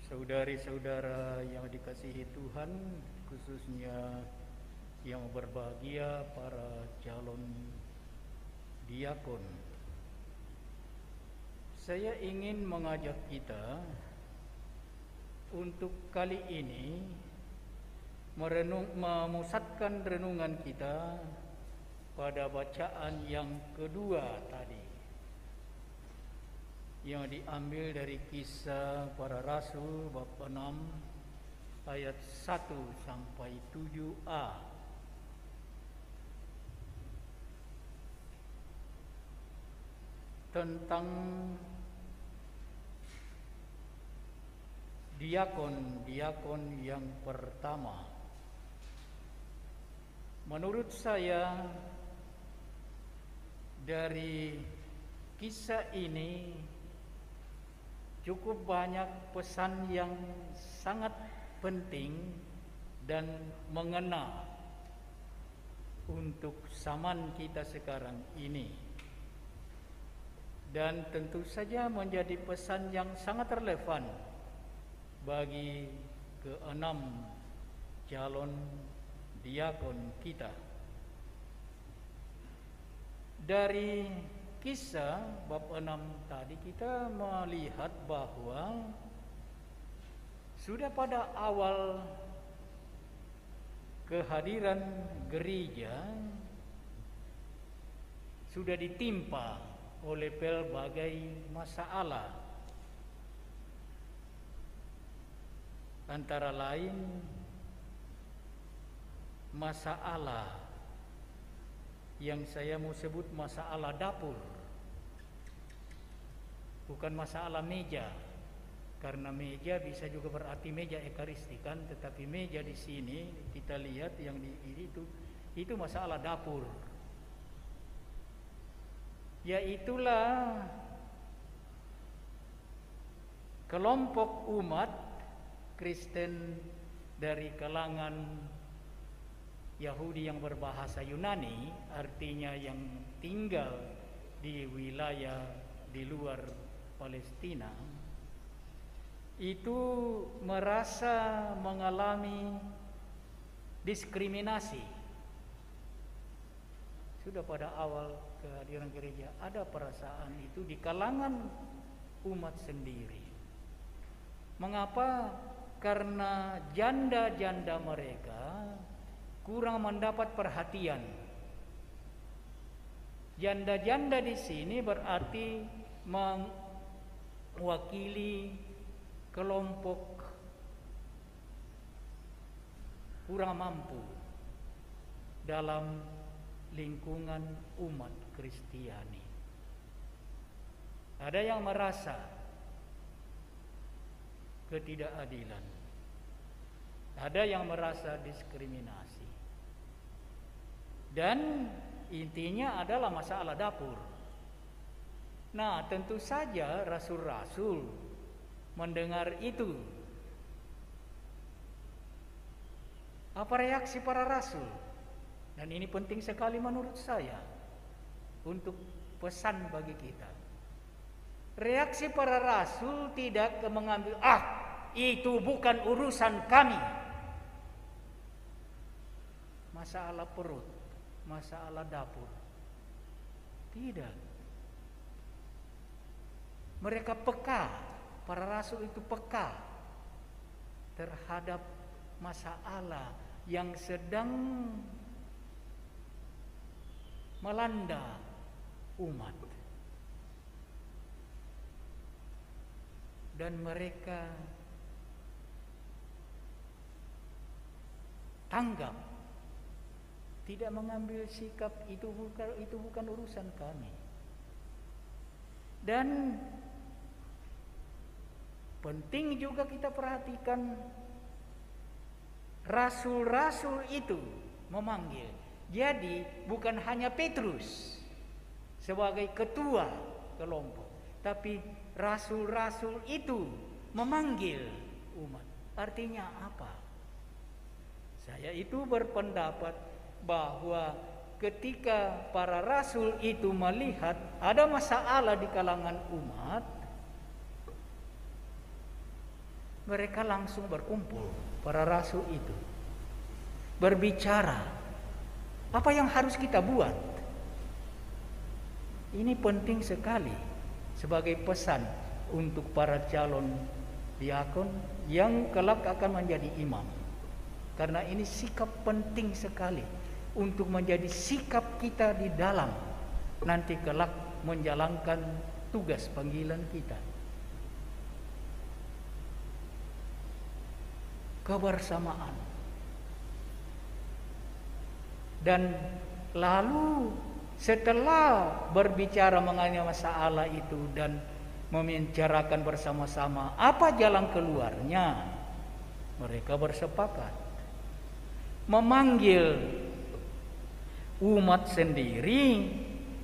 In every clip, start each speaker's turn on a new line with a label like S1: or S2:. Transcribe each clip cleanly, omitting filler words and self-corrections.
S1: Saudari-saudara yang dikasihi Tuhan, khususnya yang berbahagia para calon diakon. Saya ingin mengajak kita untuk kali ini memusatkan renungan kita pada bacaan yang kedua tadi, yang diambil dari Kisah Para Rasul bab 6 ayat 1 sampai 7a. Tentang diakon yang pertama. Menurut saya, dari kisah ini cukup banyak pesan yang sangat penting dan mengena untuk zaman kita sekarang ini, dan tentu saja menjadi pesan yang sangat relevan bagi keenam calon diakon kita. Dari Kisah bab 6 tadi kita melihat bahwa sudah pada awal kehadiran gereja sudah ditimpa oleh pelbagai masalah, antara lain masalah yang saya mau sebut masalah dapur. Bukan masalah meja, karena meja bisa juga berarti meja ekaristik kan, tetapi meja di sini kita lihat yang di itu masalah dapur. Yaitulah kelompok umat Kristen dari kalangan Yahudi yang berbahasa Yunani, artinya yang tinggal di wilayah di luar Palestina, itu merasa mengalami diskriminasi. Sudah pada awal kehadiran gereja ada perasaan itu di kalangan umat sendiri. Mengapa? Karena janda-janda mereka kurang mendapat perhatian. Janda-janda di sini berarti mewakili kelompok kurang mampu dalam lingkungan umat Kristiani. Ada yang merasa ketidakadilan, ada yang merasa diskriminasi, dan intinya adalah masalah dapur. Nah, tentu saja rasul-rasul mendengar itu. Apa reaksi para rasul? Dan ini penting sekali menurut saya untuk pesan bagi kita. Reaksi para rasul tidak mengambil, itu bukan urusan kami. Masalah perut, masalah dapur. Tidak. Mereka peka, para rasul itu peka terhadap masalah yang sedang melanda umat. Dan mereka tanggap, tidak mengambil sikap itu bukan urusan kami. Dan penting juga kita perhatikan, rasul-rasul itu memanggil. Jadi bukan hanya Petrus sebagai ketua kelompok, tapi rasul-rasul itu memanggil umat. Artinya apa? Saya itu berpendapat bahwa ketika para rasul itu melihat ada masalah di kalangan umat, Mereka langsung berkumpul, para rasul itu, berbicara, apa yang harus kita buat? Ini penting sekali sebagai pesan untuk para calon diakon yang kelak akan menjadi imam. Karena ini sikap penting sekali untuk menjadi sikap kita di dalam nanti kelak menjalankan tugas panggilan kita. Kebersamaan. Dan lalu setelah berbicara mengenai masalah itu dan membicarakan bersama-sama apa jalan keluarnya, mereka bersepakat memanggil umat sendiri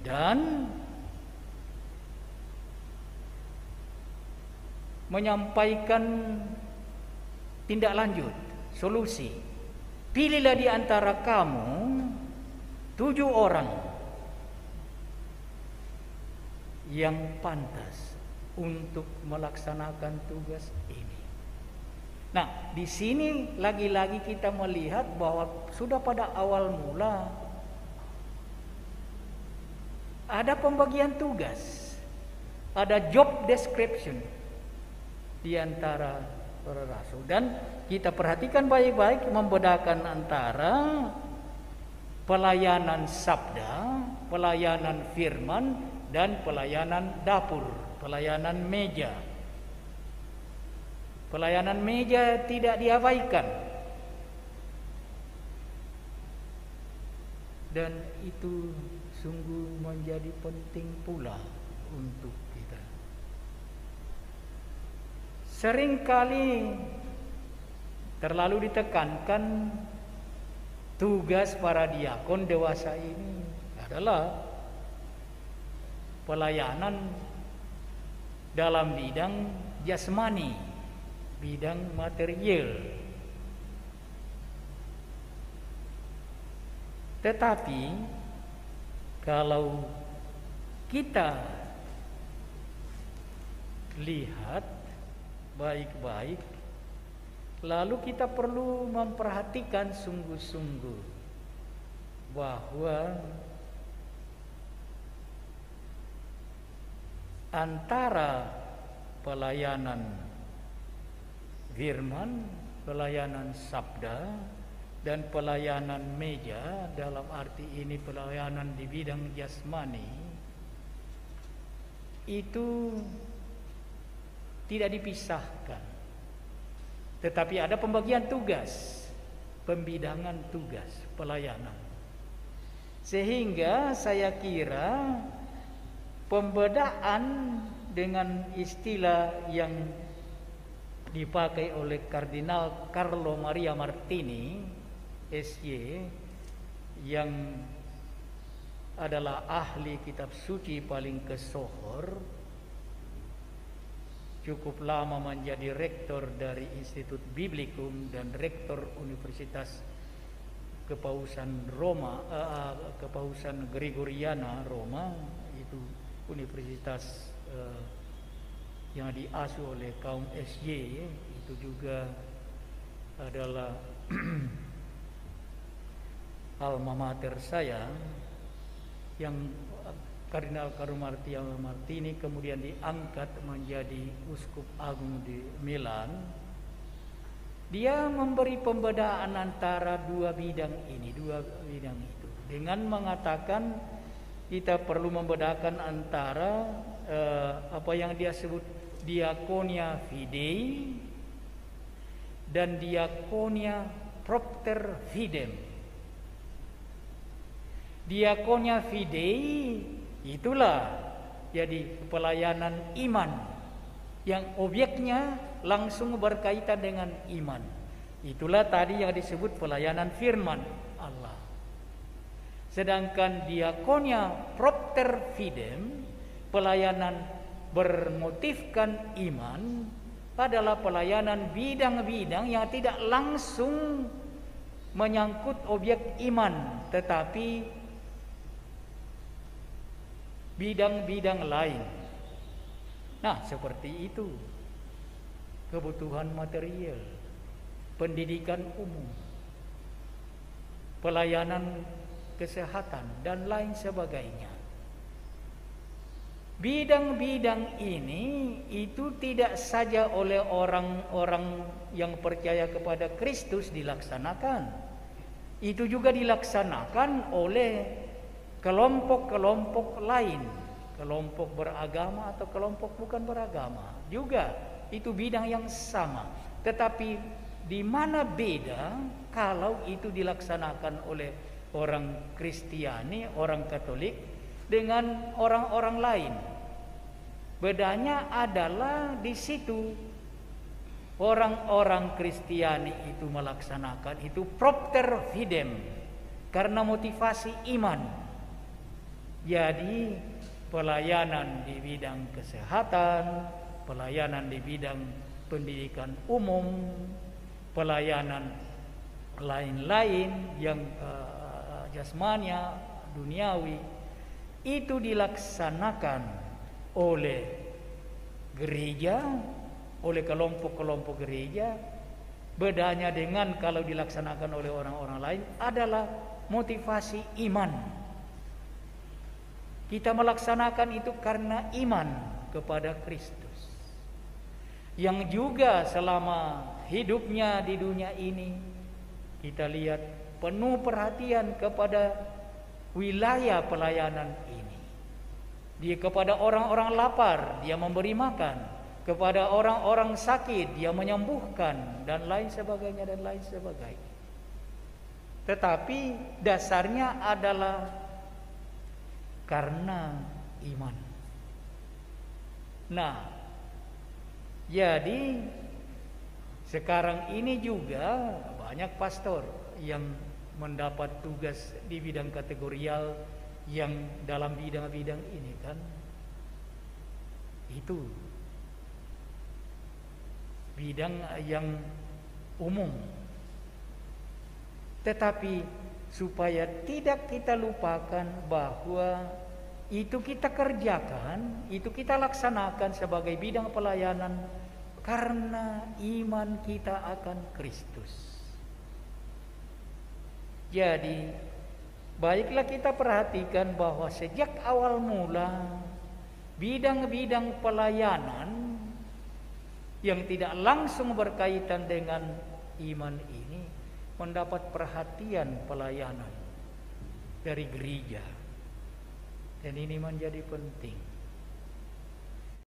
S1: dan menyampaikan tindak lanjut, solusi. Pilihlah di antara kamu 7 orang yang pantas untuk melaksanakan tugas ini. Nah, di sini lagi-lagi kita melihat bahwa sudah pada awal mula ada pembagian tugas, ada job description di antara para rasul. Dan kita perhatikan baik-baik, membedakan antara pelayanan sabda, pelayanan firman, dan pelayanan dapur, pelayanan meja. Pelayanan meja tidak diabaikan. Dan itu sungguh menjadi penting pula untuk kita. Seringkali terlalu ditekankan tugas para diakon dewasa ini adalah pelayanan dalam bidang jasmani, bidang material. Tetapi kalau kita lihat baik-baik, lalu kita perlu memperhatikan sungguh-sungguh bahwa antara pelayanan firman, pelayanan sabda, dan pelayanan meja, dalam arti ini pelayanan di bidang jasmani, itu tidak dipisahkan. Tetapi ada pembagian tugas, pembidangan tugas, pelayanan. Sehingga saya kira pembedaan dengan istilah yang dipakai oleh Kardinal Carlo Maria Martini, SY, yang adalah ahli kitab suci paling kesohor, cukup lama menjadi rektor dari Institut Biblicum dan rektor Universitas Kepausan Roma, Kepausan Gregoriana Roma, itu universitas yang diasuh oleh kaum SY. Itu juga adalah alma mater saya, yang Kardinal Carlo Maria Martini kemudian diangkat menjadi uskup agung di Milan. Dia memberi pembedaan antara dua bidang itu dengan mengatakan kita perlu membedakan antara apa yang dia sebut diakonia fidei dan diakonia propter fidem. Diakonia fidei itulah jadi pelayanan iman yang objeknya langsung berkaitan dengan iman. Itulah tadi yang disebut pelayanan firman Allah. Sedangkan diakonia propter fidem, pelayanan bermotifkan iman, adalah pelayanan bidang-bidang yang tidak langsung menyangkut objek iman, tetapi bidang-bidang lain. Nah, seperti itu. kebutuhan material, pendidikan umum, pelayanan kesehatan, dan lain sebagainya. Bidang-bidang ini itu tidak saja oleh orang-orang yang percaya kepada Kristus dilaksanakan. Itu juga dilaksanakan oleh kelompok-kelompok lain, kelompok beragama atau kelompok bukan beragama. Juga itu bidang yang sama. Tetapi di mana beda kalau itu dilaksanakan oleh orang Kristiani, orang Katolik dengan orang-orang lain? Bedanya adalah di situ orang-orang Kristiani itu melaksanakan itu propter fidem, karena motivasi iman. Jadi pelayanan di bidang kesehatan, pelayanan di bidang pendidikan umum, pelayanan lain-lain yang jasmania, duniawi, itu dilaksanakan oleh gereja, oleh kelompok-kelompok gereja. Bedanya dengan kalau dilaksanakan oleh orang-orang lain adalah motivasi iman. Kita melaksanakan itu karena iman kepada Kristus, yang juga selama hidupnya di dunia ini kita lihat penuh perhatian kepada wilayah pelayanan ini. Dia kepada orang-orang lapar, dia memberi makan. Kepada orang-orang sakit, dia menyembuhkan, dan lain sebagainya, dan lain sebagainya. Tetapi dasarnya adalah karena iman. Nah, jadi sekarang ini juga banyak pastor yang mendapat tugas di bidang kategorial yang dalam bidang-bidang ini kan, itu bidang yang umum. Tetapi supaya tidak kita lupakan bahwa itu kita kerjakan, itu kita laksanakan sebagai bidang pelayanan karena iman kita akan Kristus. Jadi baiklah kita perhatikan bahwa sejak awal mula bidang-bidang pelayanan yang tidak langsung berkaitan dengan iman ini mendapat perhatian pelayanan dari gereja. Dan ini menjadi penting.